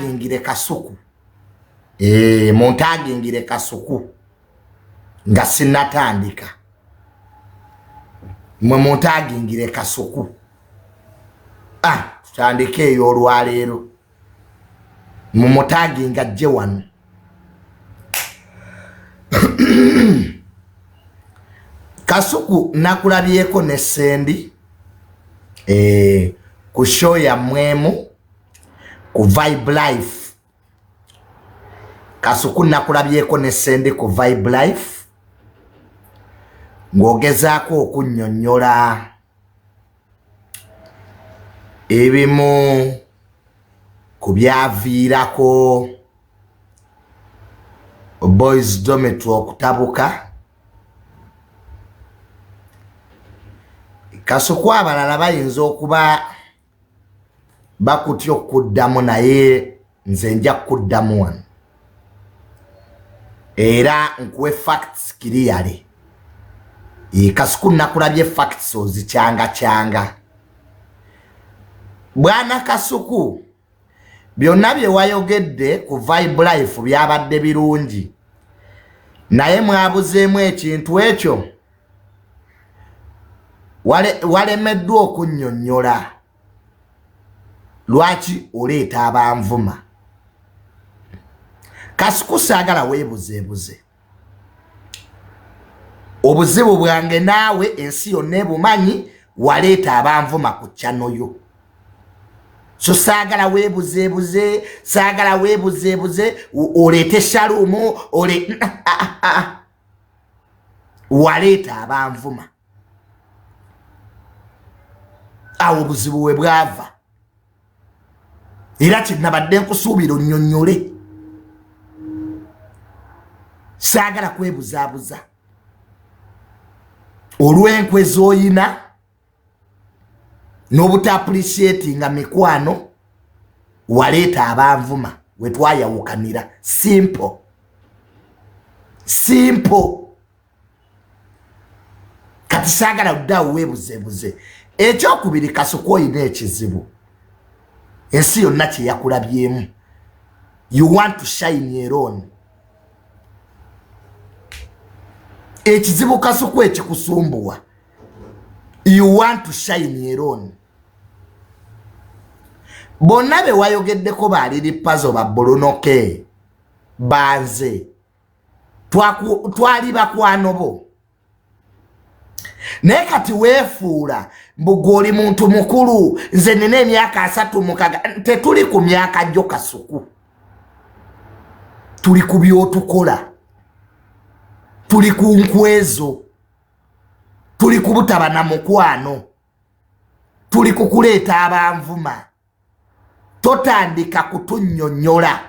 muntagingire Kasuku muntagingire Kasuku nga sinatandika mwe muntagingire Kasuku tutandike eyo olwaleero mumutaginga jje wano Kasuku nakulabyeko ne Sendi ku show ya mwemu ku Vibe Life. Kasuku nakulabyeko ne Sendi ku Vibe Life ngogezaako okunnyonnyola ebimu ku byaviirako Boys Dormitory okutabuka. Kasuku abalala bayinza okuba bakutya okuddamu naye nze nja kuddamu wano era nkuwe facts clearly. Kasuku nakulabye facts ozikyanga bwana Kasuku byonna bye wayogedde ku Vibe Life byabadde birungi naye mwabuzeemu ekintu ekyo walemeddwa okunnyonnyola lwaki oleeta abanvuma. Kasuku saagala weebuzeebuze obuzibu bwange naawe ensi yonna ebumanyi waleeta abanvuma ku channel yo. So saagala weebuzeebuze oleete Shalumu waleeta abanvuma. Awo obuzibu we bwava era kinabadde nkusuubira onnyonnyole. Saagala kwebuzaabuza olw'enkwe z'oyina n'obuta appreciatinga mikwano waleeta abanvuma we twayawukanira. Simple. Kati saagala uddawo weebuzeebuze. Ekyokubiri Kasuku oyina ekizibu ensi yonna kye yakulabyemu. You want to shine alone. Ekizibu Kasuku ekikusumbuwa. You want to shine alone. Bonna be wayogeddeko baliri pazo ba Bolonoke banze twali bakwano bo naye kati weefuula mbugoli muntu mukulu nze nina emyaka 3 mukaga. Tetuli ku myaka gyo Kasuku, tuli ku byotukola, tuli ku nkwezo, tuli ku butaba na mukwano, tuli ku kuleeta abanvuma. Totandika kutunnyonnyola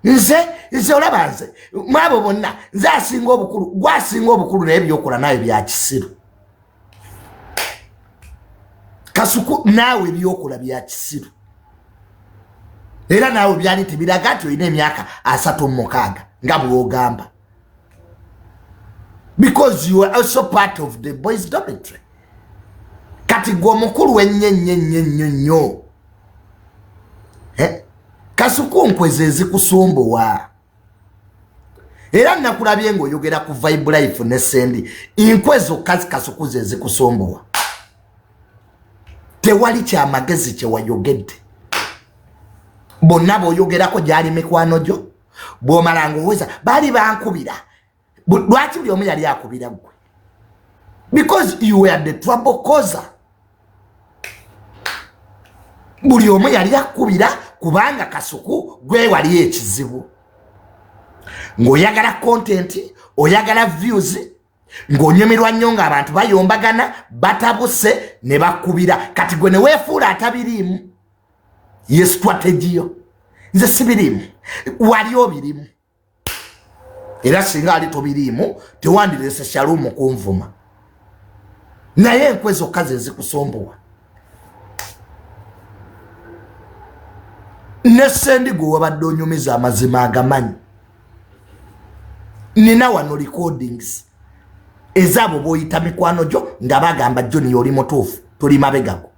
nze olaba nze mwabo bonna nze asinga obukulu gwasinga obukulu naye byokola naye bya kisiru. Kasuku naawe byokola bya kisiru era naawe byali tebiraga nti olina emyaka 36 nga bw'ogamba, because you are also part of the Boys Dormitory. Kati gwe omukulu w'ennyo Kasuku nkweze zikusumbuwa era nakulabye ng'oyogera ku Vibe Life ne Sendi inkwezo kazi Kasuku ze zikusumbuwa. Tewali kyamagezi kye wayogedde. Bonna b'oyogerako gyali mikwano gyo bw'omala ng'oweza baali bankubira. Lwaki buli omu yali akubira gwe? Because you were the trouble causer. Buli omu yali akubira kubanga Kasuku gwe wali ekizibu. Ng'oyagala content, oyagala views, ng'onyumirwa nnyo ng'abantu bayombagana batabuse ne bakubira. Kati gwe ne weefuula atabiriimu. Ye strategy yo. Nze sibiriimu. Wali obiriimu. Era singa ali tobiriimu tewandireese Shalumu kunvuma. Naye enkwezo kazi ezikusombowa. Ne Sendi gwe wabadde onyumiza amazima agamanyi. Nina wano recordings ezabo boyita mikwano gyo nga bagamba John yoli mutuufu tuli mabegago.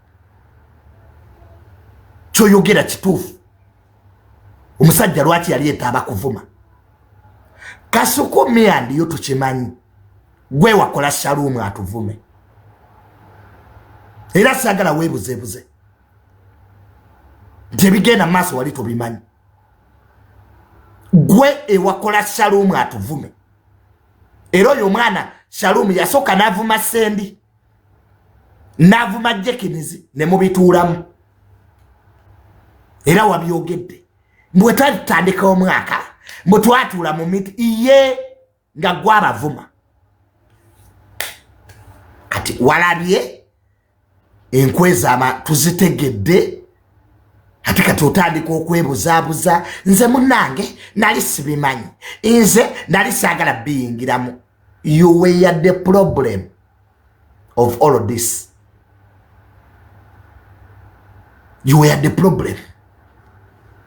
Kyoyogera kituufu. Omusajja lwaki yali etaba kuvuma. Kasuku me and you tukimanyi. Gwe wakola Shalom atuvume. Era sagala webuzebuze. Tebigenda maaso wali tobimanyi. Gwe ewakola Shalom atuvume. Era oyo mwana Shalom yasoka navuma Sendi. Navuma Jekinizi ne mubituulamu. Era wabyogedde. Mbwe twatandika omwaka, mbwe twatuula mu miti iye nga gwabavuma. Kati walabye enkweza tuzitegedde. Ate kati otandika okwebuzaabuza, nze munnange nali sibimanyi, nze nali saagala biyingiramu. You were the problem of all of this. You were the problem.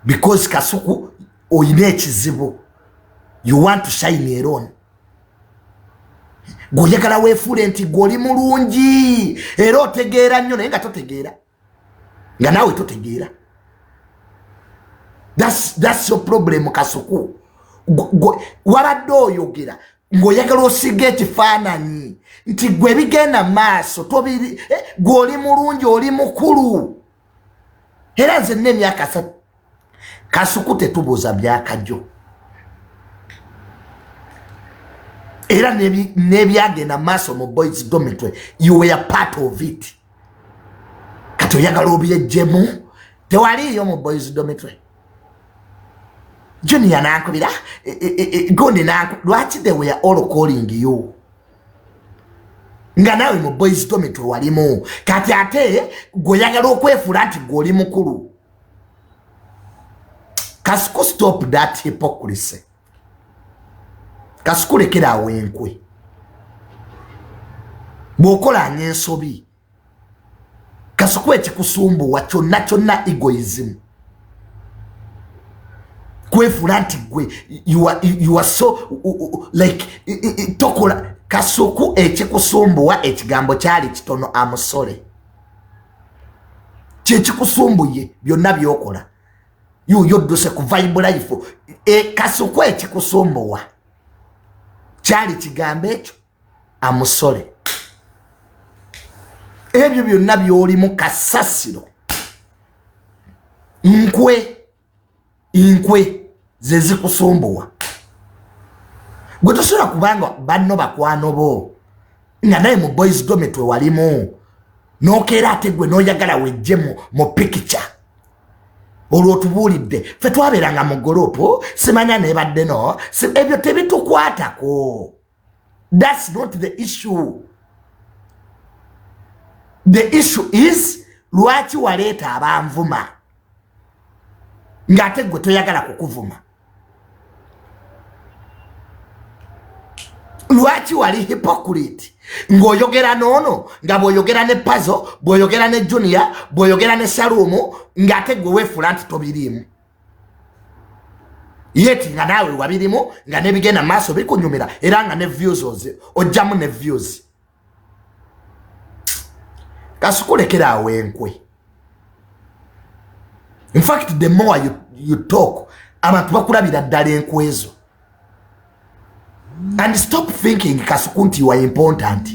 Because Kasuku oyina ekizibu. You want to shine alone. Goyagala weefule nti goli mulungi. Era otegeera nnyo naye nga totegeera. Nga naawe totegeera. That's your problem Kasuku. Wabadde oyogera ng'oyagala osiga ekifaananyi nti gwe bigenda maaso tobiri goli mulungi oli mukulu. Era nze n'emyaka 3 Kasuku tetubuuza byakajjo. Era nebyagenda maaso mu boys dormitory. You were part of it. Kati oyagala obyejjemu tewaliyo mu boys dormitory. Junior nankubira Gondi lwaki they were all calling you. Nga nawe mu boys dormitory walimu. Kati ate goyagala okwefuula nti goli mukulu. Kasuku stop that hypocrisy. Kasuku lekera wenkwe. Bwokola nyensobi. Kasuku ekikusumbuwa kyonna egoism. Kwefuula nti gwe you are so like tokola. Kasuku ekikusumbuwa ekigambo kyali kitono amusole. Kyekikusumbuye byonna byokola. Yodduse ku vibe life. Kasuku ekikusumbuwa kyali kigambo ekyo amusole. Ebyo byonna byoli mu kasasiro. Inkwe zezikusumbuwa. Gwe tosobola kubanga banno bakwano bo nga naye mu boys dormitory walimu n'okeera ate gwe n'oyagala wejje mu picture. Olwo tubuulidde ffe twabeeranga mu golopo simanya nebadde no ebyo tebitukwatako. That's not the issue. The issue is lwaki waleeta abanvuma ng'ate gwe toyagala kukuvuma. Lwaki wali hypocrite ng'oyogera noono nga bw'oyogera ne Puzzle, bw'oyogera ne Junior, bw'oyogera ne Shalom ng'ate gwe weefula nti tobiriimu. Yeti nga naawe wabirimu nga nebigenda maaso bikunyumira era nga ne views ojjamu ne views. Kasuku lekera awenkwe. In fact, the more you talk, abantu bakulabira ddala enkwezo. And stop thinking Kasuku nti you are important.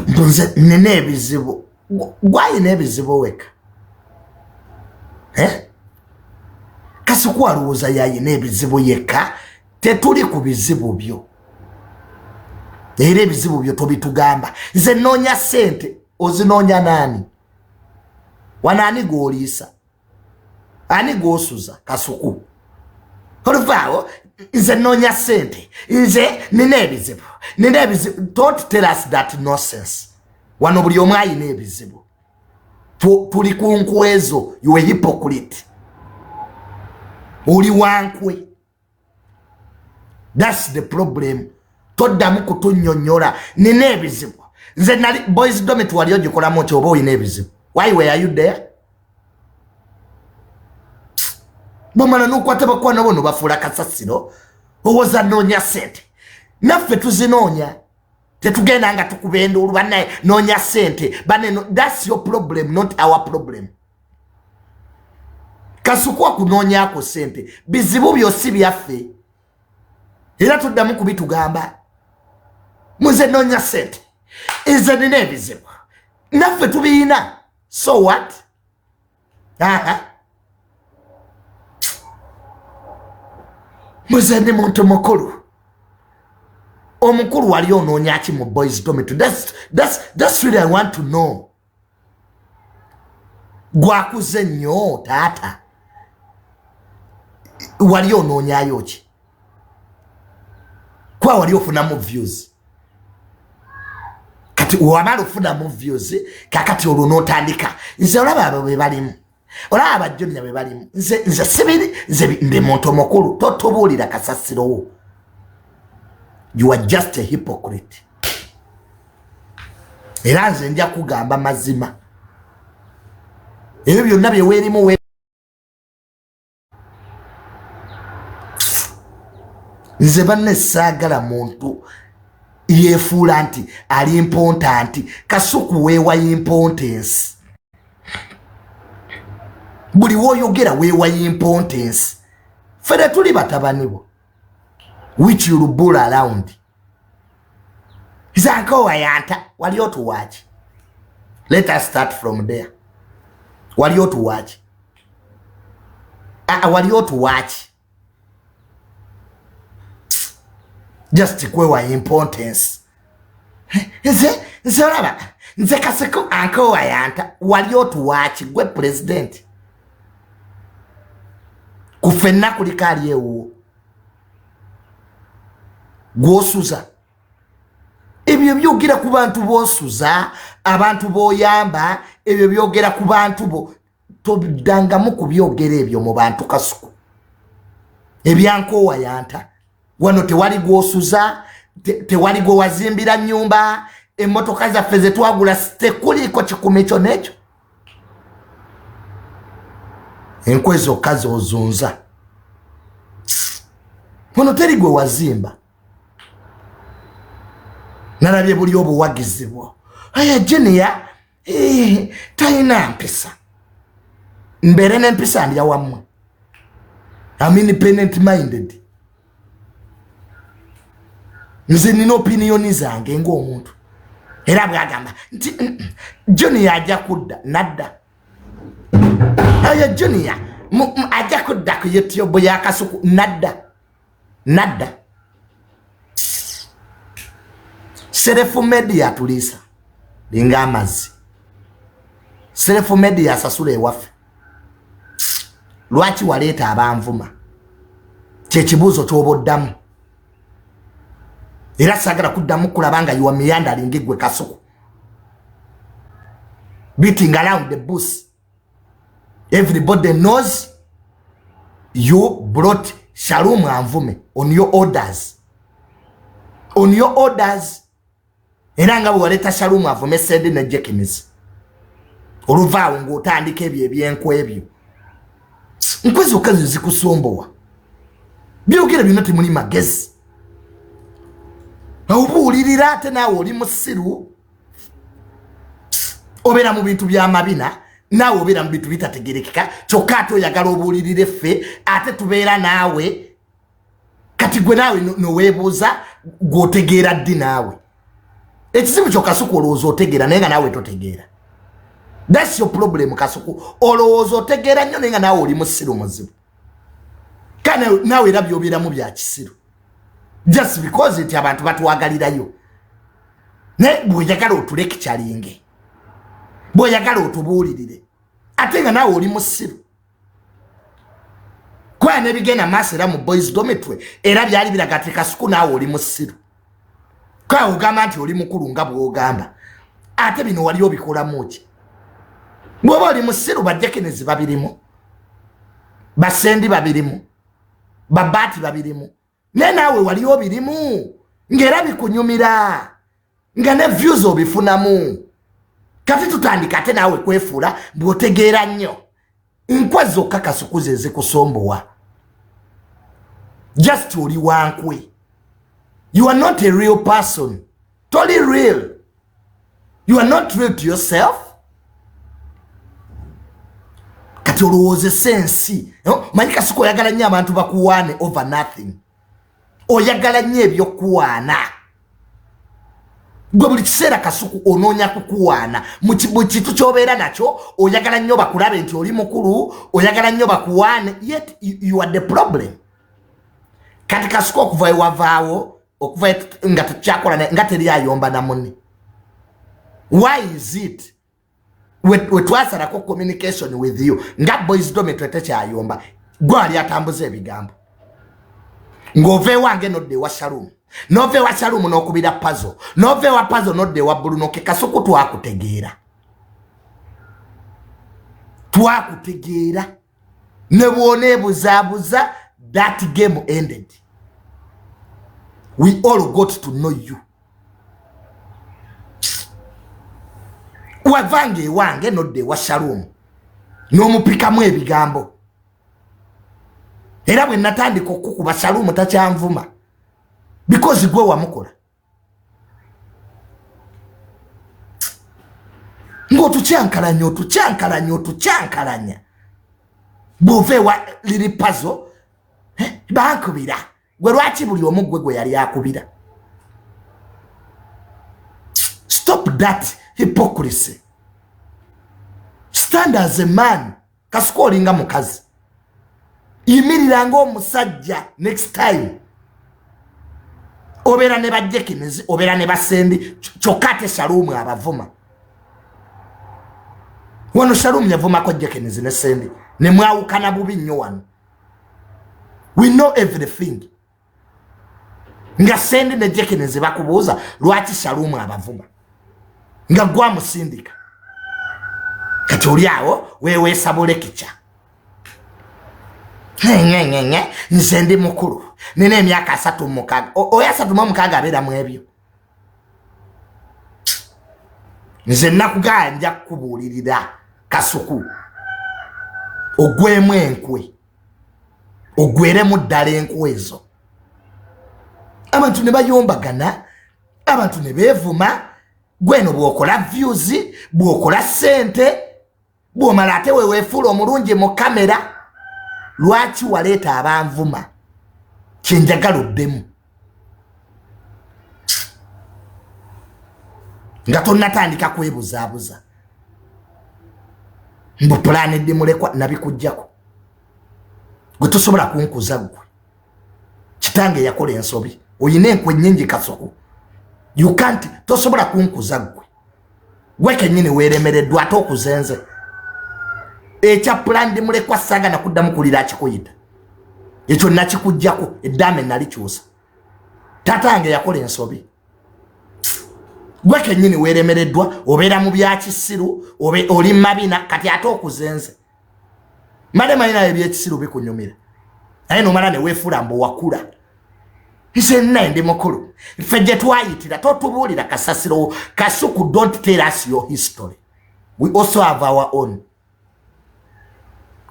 Mbonze nene ebizibu. Gwayina ebizibu weka. Kasuku alowooza yayina ebizibu yeka. Tetuli ku bizibu byo. Era ebizibu byo tobitugamba. Nze noonya sente ozinoonya nani? Wanaani gw'oliisa? Ani gw'osuza Kasuku? Oluvaawo nze noonya sente. Nze nina ebizibu. Don't tell us that nonsense. Wano buli omu ayina ebizibu. Tuli ku nkwezo. You a hypocrite. Oli wankwe. That's the problem. Toddamu kutunyonyola nina ebizibu. Nze nali boys dormitory ogikola mu kyobo oyina ebizibu. Why were you there? Bamala nukwata bakwana bono bafuula kasasiro. Owoza noonya sente. Naffe tuzinoonya. Tetugenda nga tukubenda olubanaye noonya sente. That's your problem, not our problem. Kasukwa kunoonyako sente. Bizibu byosi byaffe. Era tuddamu kubitugamba. Muze noonya sente. Nze nina ebizibu. Naffe tubiina. So what? Muze ni muntu mukulu. Omukulu wali onoonya ki mu boys dormitory? That's really I want to know. Gwakuze nnyo taata. Wali onoonyayo ki? Kwa wali ofunamu views. Kati wamala ofunamu views kakati olwo n'otandika. Nze olaba abo be balimu. Olaba abajjonna be balimu. Nze sibiri nze ndi muntu mukulu. Totubuulira kasasiro wo. You are just a hypocrite. Era nze nja kugamba mazima. Ebyo byonna bye weerimu nze banne saagala muntu yeefuula nti ali important. Kasuku weewa importance. Buli w'oyogera weewa importance. Fere tuli batabani bo. Which you bull around. Zanko wayanta. Wali otuwachi. Let us start from there. Wali otuwachi. Wali otuwachi. Just kwewa importance. Nze olaba. Nze kaseko anko wayanta. Wali otuwachi. Gwe president. Kufenna kulikali ewo. Gwosuza. Ebyo byogera ku bantu bosuza, abantu boyamba, ebyo byogera ku bantu bo. Tobidangamu kubyogera ebyo mu bantu Kasuku. Ebyanko wayanta. Wano tewali gwosuza, tewali gwe wazimbira nyumba, emmotoka zaffe ze twagula tekuliko kikumi ekyo n'ekyo. Enkwe zokka z'ozunza. Wano teri gwe wazimba. Nalabye buli obuwagizi bwo. Aya Junior, talina mpisa. Mbere n'empisa ndya wammwe. I'm independent minded. Nze nina opinioni zange ng'omuntu. Era bwagamba nti Junior ajja kudda nadda. Aya Junior ajja kudda ku YouTube ya Kasuku nadda. Serefu media tulisa. Linga amazi. Serefu media sasula ewaffe. Lwaki waleeta abanvuma? Kyekibuuzo ky'oboddamu. Era sagala kuddamu kulabanga you are meandering gwe Kasuku. Beating around the bush. Everybody knows you brought Shalom Anvume on your orders. On your orders. Era nga waleta Shalom Anvume sende ne Jekins. Oluvaawo ng'otandika ebyo ebyenkwa ebyo. Nkwezi okazi zikusombowa. Byogera byonna temuli magezi. Obuulirira ate naawe oli musiru. Obeera mu bintu by'amabina. Naawe obeera mu bintu bitategerekeka. Kyokka ate oyagala obuulirire ffe. Ate tubeera naawe. Kati gwe naawe noweebuuza gw'otegeera ddi naawe. Ekizibu kyo Kasuku olowooza otegeera naye nga naawe totegeera. That's your problem Kasuku. Olowooza otegeera nnyo naye nga naawe oli musiru muzibu. Kane naawe era by'obeeramu bya kisiru. Just because nti abantu batuwagalirayo. Ne bw'oyagala otulekikyalinge. Bw'oyagala otubuulirire. Ate nga naawe oli musiru. Kwa nebigenda maaso era mu boys dormitory era byali biraga ati Kasuku naawe oli musiru. Kwa ogamba nti oli mukulu nga bw'ogamba. Ate bino wali obikolamu ki? Bw'oba oli musiru bajjekenezi babirimu. Basendi babirimu. Babati babirimu. Nenawe wali obirimu ngera bikunyumira nga ne views obifunamu kati tutandika ate nawe kwefuula bwotegeera nnyo nkwazo kakasukuze zikusombowa just oli wankwe. You are not a real person. Totally real. You are not real to yourself. Kati olowooza sensi manyi kasuku oyagala nnyo abantu bakuwaane over nothing. Oyagala nnyo ebyokuwaana. Gwe buli kiseera kasuku onoonya kukuwaana mu kintu ky'obeera nakyo oyagala nnyo bakulabe nti oli mukulu oyagala nnyo bakuwaane yet you are the problem. Kati kasuku okuva ewavaawo okuva nga tukyakola nga teri ayomba na munne. Why is it we twasalako communication with you nga boys dome twetekyayomba gwali atambuza ebigambo ng'ove wange nodde wa Shalom nove wa Shalom n'okubira puzzle nove wa puzzle nodde wa Bruno ke kasuku twakutegeera ne bwone buzaabuza that game ended. We all got to know you. Wavange wange nodde wa Shalom n'omupikamu ebigambo era bwe natandika okukuba Shalom takyanvuma because gwe wamukola ng'otucyankalanya bw'ove wa liri puzzle bankubira gwe lwaki buli omu gwe yali akubira. Stop that hypocrisy. Stand as a man. Kasuku olinga mukazi. Yimiriranga omusajja next time. Obeera ne bajjekinizi, obeera ne basendi, kyokka ate Shalom abavuma. Wano Shalom yavumako jjekinizi ne sendi. Ne mwawukana bubi nnyo wano. We know everything. Nga sendi ne jjekinizi bakubuuza lwaki Shalom abavuma. Nga gwa musindika kati oli awo weweesabule kica nze ndi mukulu nina emyaka 36 oyo 36 abeera mu ebyo nze nakuganja kukubuulirira kasuku ogwemu enkwe ogweremu ddala enkwe ezo abantu ne bayombagana abantu ne beevuma. Gweno bwokola views, bwokola sente, bwomala ate weweefuula omulungi mu kamera, lwaki waleeta abanvuma kyenjagala oddemu nga tonnatandika kwebuzaabuza mbu pulaani ddimulekwa nabikuggyako gwe tosobola kunkuza ggwe kitange yakola ensobi oyina enkwe nnyingi kasuku. You can't tosobola kunkuza gwe kennyini weeremereddwa ate okuzenze ekya plan ndimulekwa saga nakuddamu kulira akikuyita ekyo nakikuggyako eddaame nalikyusa tatange yakola ensobi gwe kennyini weeremereddwa obeera mu byakisiru oli mabina kati ate okuzenze malema ebyekisiru bikunyumira naye nomala ne weefuula mbu wakula. Nze ndi mukulu ffe gye twayitira totubuulira kasasiro kasuku. Don't tell us your history. We also have our own.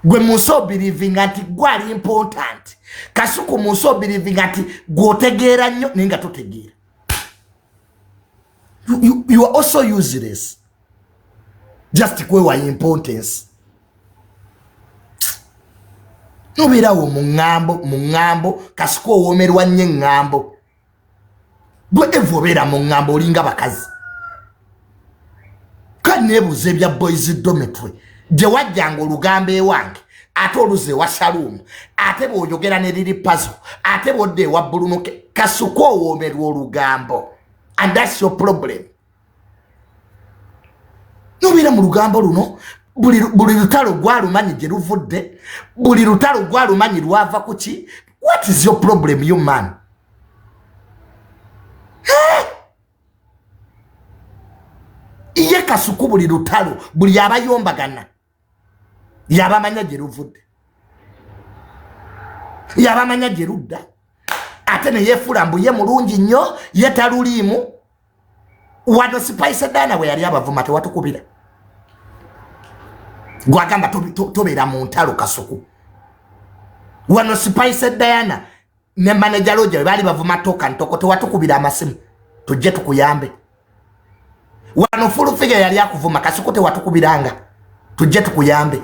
Gwe muso believing anti gwali important kasuku muso believing anti gwotegeera nnyo ninga totegeera. You are also useless just kwewa importance. Nobirawo mu ngambo kasuku owomerwa nnyo ngambo gwe evobeera mu ngambo olinga bakazi kaneebuuza ebya boys dormitory gye wajjanga olugambo ewange ate oluze wa Shalom ate bw'oyogera ne liri puzzle ate bw'odde ewa Bruno kasuku owomerwa olugambo and that's your problem. Nobeera mu lugambo luno buli lutalo gwalumanyi gye luvudde buli lutalo gwalumanyi lwava kuki. What is your problem, you man? Iye kasuku buli lutalo buli abayombagana yabamanya gye luvudde yabamanya gye ludda ate ne yefula mbu ye mulungi nnyo ye taluliimu. Wano Spice Diana we yali abavuma tewatukubira. Gwagamba tobeera mu ntalo Kasuku. Wano Spice Diana ne manager Roger bali bavuma toka ntoko tewatukubira amasimu tujje tukuyambe. Wano Full Figure yali akuvuma Kasuku tewatukubiranga tujje tukuyambe.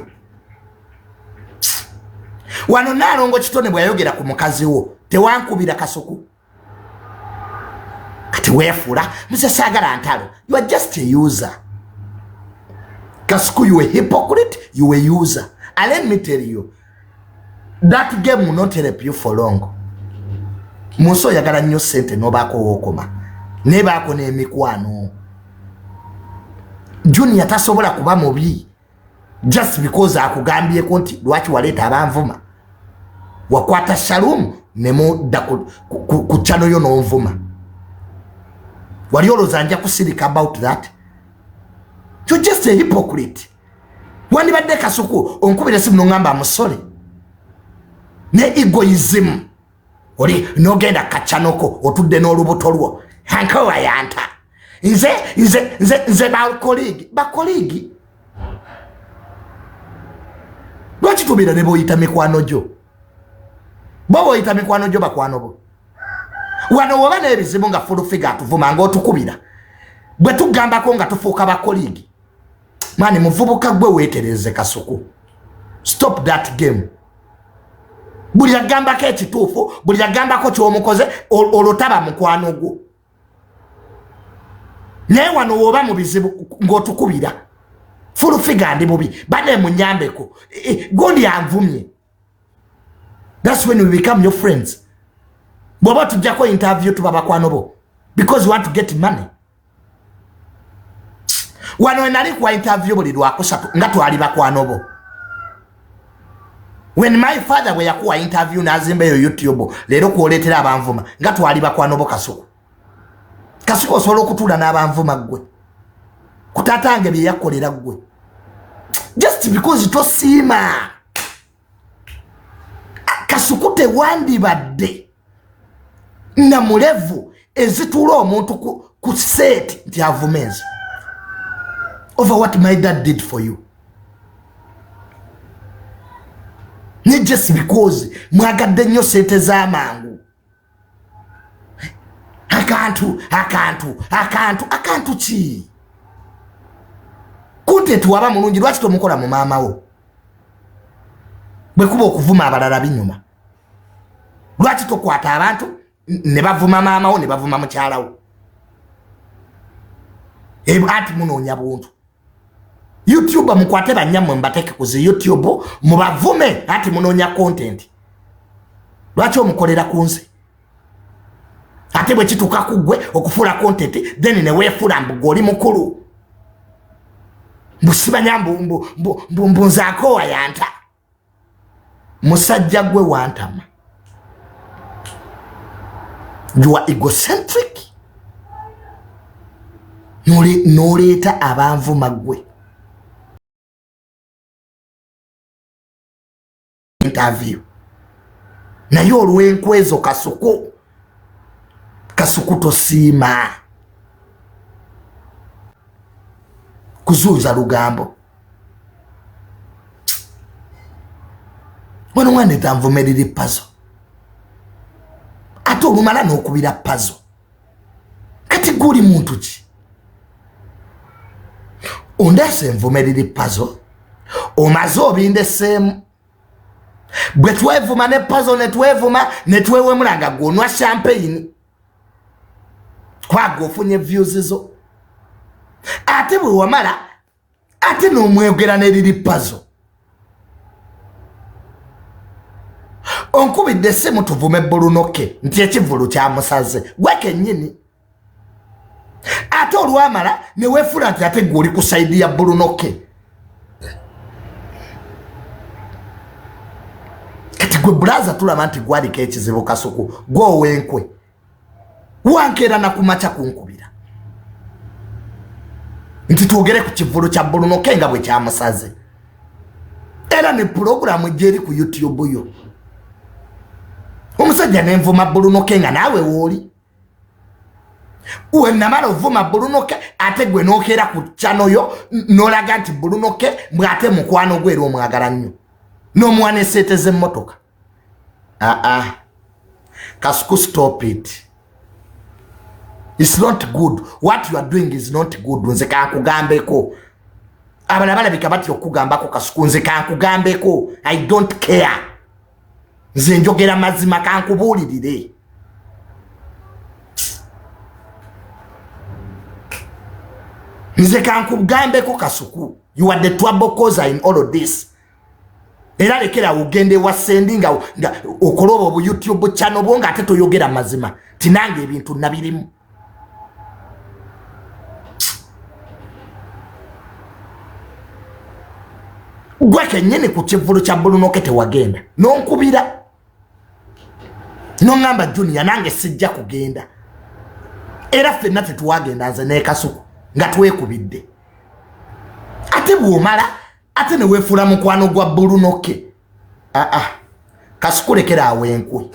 Wano Nalongo Kitone bwe yayogera ku mukazi wo tewankubira Kasuku. Kati wefula mse sagala ntalo. You are just a user. Kasuku, you a hypocrite, you a user. And let me tell you, that game will not help you for long. Muso yagala nnyo sente nobako wokoma. Nebako ne mikwano. Junior tasobola kuba mubi just because akugambye konti lwaki waleta abanvuma. Wakwata Shalom nemo da ku chano yo no nvuma. Wali olozanja kusirika about that. You're just a hypocrite. Wandi badde Kasuku onkubira simu ngamba musole. Ne egoism. Oli nogenda kachanoko otudde n'olubuto lwo. Hanko wayanta. Nze ba colleague. Lwaki tubira ne boyita mikwano gyo? Bobo yita mikwano gyo bakwano bo. Wano wabana ebizibu nga Full Figure atuvuma nga otukubira. Bwe tugambako nga tufuuka ba colleague. Mani muvubuka gwe weetereze Kasuku. Stop that game. Buli yagambako ekituufu, buli yagambako ky'omukoze olotaba mukwano gwo. Naye wano woba mu bizibu ng'otukubira. Full Figure ndi bubi. Bade munyambeko. Gondi anvumye. That's when we become your friends. Bw'oba tujjako interview tuba bakwano bo. Because you want to get money. Wano enali kwa interview buli lwakusatu nga twali bakwano bo. When my father we yakuwa interview nazimba yo YouTube lero kuoletera abanvuma nga twali bakwano bo Kasuku. Kasuku osobola okutula n'abanvuma gwe. Kutatange bye yakolera gwe. Just because tosiima. Kasuku tewandi badde. Na mulevu ezitula omuntu ku set nti avumezi. Over what my dad did for you. Not just because mwagadde nnyo sente z'amangu. Akantu ki? Kunte tuwaba mulungi lwaki tomukola mu maama wo? Bwe kuba okuvuma abalala binyuma. Lwaki tokwata abantu ne bavuma maama wo ne bavuma mukyala wo? Ati munoonya buntu. YouTube mukwate banyamwe mbateke kuzi YouTube mubavume ati munoonya content. Lwaki omukolera kunze? Ate bwe kituuka kugwe okufula content then ne weefula mbu goli mukulu. Mbusibanya mbunzaako wayanta. Musajja gwe wantama. You are egocentric. Noleeta abanvuma gwe. Interview. Naye olw'enkwezo Kasuku tosiima. Kuzuuza lugambo. Wano mwana etanvumerera puzzle. Ate olumala n'okubira puzzle. Kati guli muntu ki? Ondese envumerera puzzle. Omaze obindeseemu. Bwe twevuma ne puzzle ne twewemulanga gw'onwa champagne. Kwago ofunye views zo. Ate bwe wamala ate n'omwegera n'eriri puzzle. Onkubidde essimu tuvume Bulunoke nti ekivulu kyamusaze gwe kennyini. Ate olwamala ne weefula nti ate gw'oli ku saidi ya Bulunoke. Kati gwe bulaza tulaba nti gwaliko ekizibu Kasuku gwe ow'enkwe. Wankeera na kumaca kunkubira. Nti twogere ku kivulu kya Bulunoke nga bwe kyamusaze. Era ne programu gyeri ku YouTube yo. omusajja nenvuma Bulunoke nga naawe wooli uwe namala ovuma Bulunoke ate gwe nokeera ku channel yo nolaga nti Bulunoke mwate mukwano gwera omwagala nnyo n'omwana esseete z'emmotoka Kasuku, stop it. It's not good. What you are doing is not good. Nze kankugambeko abalabala bikabati okugambako Kasuku, nze kankugambeko. I don't care. Nze njogera mazima kankubuulirire. Nze kankugambeko Kasuku. You are the trouble causer in all of this. Era lekera ugende wa sendinga okoloba obu YouTube channel bonga ate toyogera mazima. Tinange ebintu nabirimu. Gweke nyene ku kivulu kya Bulunoke tewagenda. Nonkubira. Nongamba Junior nange sijja kugenda. Era ffenna tetuwagenda nze ne Kasuku nga twekubidde. Ate bwomala ate ne weefula mukwano gwa Bulunoke. Kasuku lekera awenkwe.